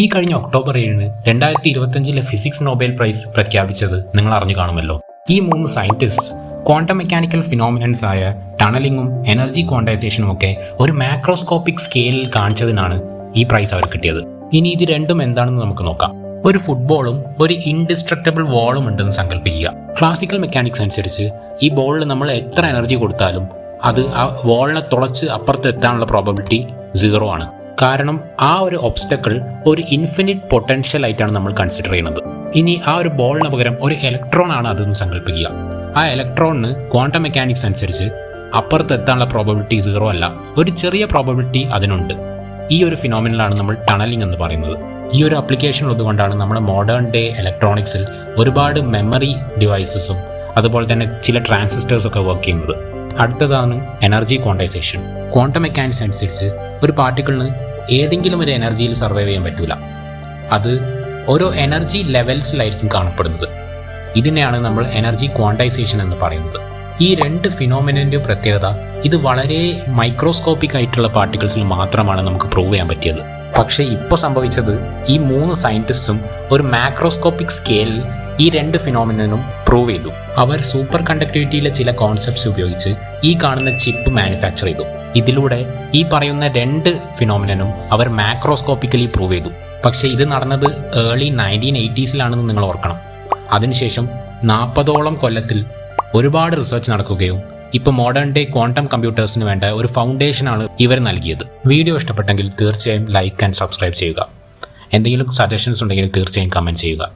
ഈ കഴിഞ്ഞ October 7 2025 physics Nobel prize പ്രഖ്യാപിച്ചത് നിങ്ങൾ അറിഞ്ഞു കാണുമല്ലോ. ഈ 3 സയന്റിസ്റ്റ് ക്വാണ്ടം മെക്കാനിക്കൽ ഫിനോമിനൻസ് ആയ ടണലിങ്ങും എനർജി ക്വാണ്ടൈസേഷനും ഒക്കെ ഒരു മാക്രോസ്കോപ്പിക് സ്കെയിലിൽ കാണിച്ചതിനാണ് ഈ പ്രൈസ് അവർ കിട്ടിയത്. ഇനി ഇത് രണ്ടും എന്താണെന്ന് നമുക്ക് നോക്കാം. ഒരു ഫുട്ബോളും ഒരു ഇൻഡിസ്ട്രക്റ്റബിൾ വോളും ഉണ്ടെന്ന് സങ്കല്പിക്കുക. ക്ലാസിക്കൽ മെക്കാനിക്സ് അനുസരിച്ച് ഈ ബോളിൽ നമ്മൾ എത്ര എനർജി കൊടുത്താലും അത് ആ വോളിനെ തുളച്ച് അപ്പുറത്ത് എത്താനുള്ള പ്രോബബിലിറ്റി 0 ആണ്. കാരണം ആ ഒരു ഒബ്സ്റ്റക്കിൾ ഒരു ഇൻഫിനിറ്റ് പൊട്ടൻഷ്യൽ ആയിട്ടാണ് നമ്മൾ കൺസിഡർ ചെയ്യുന്നത്. ഇനി ആ ഒരു ബോളിന് പകരം ഒരു ഇലക്ട്രോൺ ആണ് അതെന്ന് സങ്കല്പിക്കുക. ആ ഇലക്ട്രോണിന് ക്വാണ്ടം മെക്കാനിക്സ് അനുസരിച്ച് അപ്പുറത്ത് എത്താനുള്ള പ്രോബബിലിറ്റി 0 അല്ല, ഒരു ചെറിയ പ്രോബബിലിറ്റി അതിനുണ്ട്. ഈ ഒരു ഫിനോമിനലാണ് നമ്മൾ ടണലിംഗ് എന്ന് പറയുന്നത്. ഈ ഒരു ആപ്ലിക്കേഷൻ ഉള്ളതുകൊണ്ടാണ് നമ്മുടെ മോഡേൺ ഡേ ഇലക്ട്രോണിക്സിൽ ഒരുപാട് മെമ്മറി ഡിവൈസസും അതുപോലെ തന്നെ ചില ട്രാൻസിസ്റ്റേഴ്സൊക്കെ വർക്ക് ചെയ്യുന്നത്. അടുത്തതാണ് എനർജി ക്വാണ്ടൈസേഷൻ. ക്വാണ്ടം മെക്കാനിക്സ് അനുസരിച്ച് ഒരു പാർട്ടിക്കിളിന് ഏതെങ്കിലും ഒരു എനർജിയിൽ സർവൈവ് ചെയ്യാൻ പറ്റില്ല. അത് ഓരോ എനർജി ലെവൽസിലായിരിക്കും കാണപ്പെടുന്നത്. ഇതിനെയാണ് നമ്മൾ എനർജി ക്വാണ്ടൈസേഷൻ എന്ന് പറയുന്നത്. ഈ 2 ഫിനോമിനൻ്റെ പ്രത്യേകത, ഇത് വളരെ മൈക്രോസ്കോപ്പിക് ആയിട്ടുള്ള പാർട്ടിക്കിൾസിൽ മാത്രമാണ് നമുക്ക് പ്രൂവ് ചെയ്യാൻ പറ്റിയത്. പക്ഷേ ഇപ്പോൾ സംഭവിച്ചത് ഈ 3 സയൻറ്റിസ്റ്റും ഒരു മാക്രോസ്കോപ്പിക് സ്കെയിലിൽ ഈ 2 ഫിനോമിനനും പ്രൂവ് ചെയ്തു. അവർ സൂപ്പർ കണ്ടക്ടിവിറ്റിയിലെ ചില കോൺസെപ്റ്റ്സ് ഉപയോഗിച്ച് ഈ കാണുന്ന ചിപ്പ് മാനുഫാക്ചർ ചെയ്തു. ഇതിലൂടെ ഈ പറയുന്ന 2 ഫിനോമിനനും അവർ മാക്രോസ്കോപ്പിക്കലി പ്രൂവ് ചെയ്തു. പക്ഷേ ഇത് നടന്നത് ഏർലി 1980s നിങ്ങൾ ഓർക്കണം. അതിനുശേഷം 40ഓളം കൊല്ലത്തിൽ ഒരുപാട് റിസർച്ച് നടക്കുകയും ഇപ്പോൾ മോഡേൺ ഡേ ക്വാണ്ടം കമ്പ്യൂട്ടേഴ്സിന് വേണ്ട ഒരു ഫൗണ്ടേഷനാണ് ഇവർ നൽകിയത്. വീഡിയോ ഇഷ്ടപ്പെട്ടെങ്കിൽ തീർച്ചയായും ലൈക്ക് ആൻഡ് സബ്സ്ക്രൈബ് ചെയ്യുക. എന്തെങ്കിലും സജഷൻസ് ഉണ്ടെങ്കിൽ തീർച്ചയായും കമൻറ്റ് ചെയ്യുക.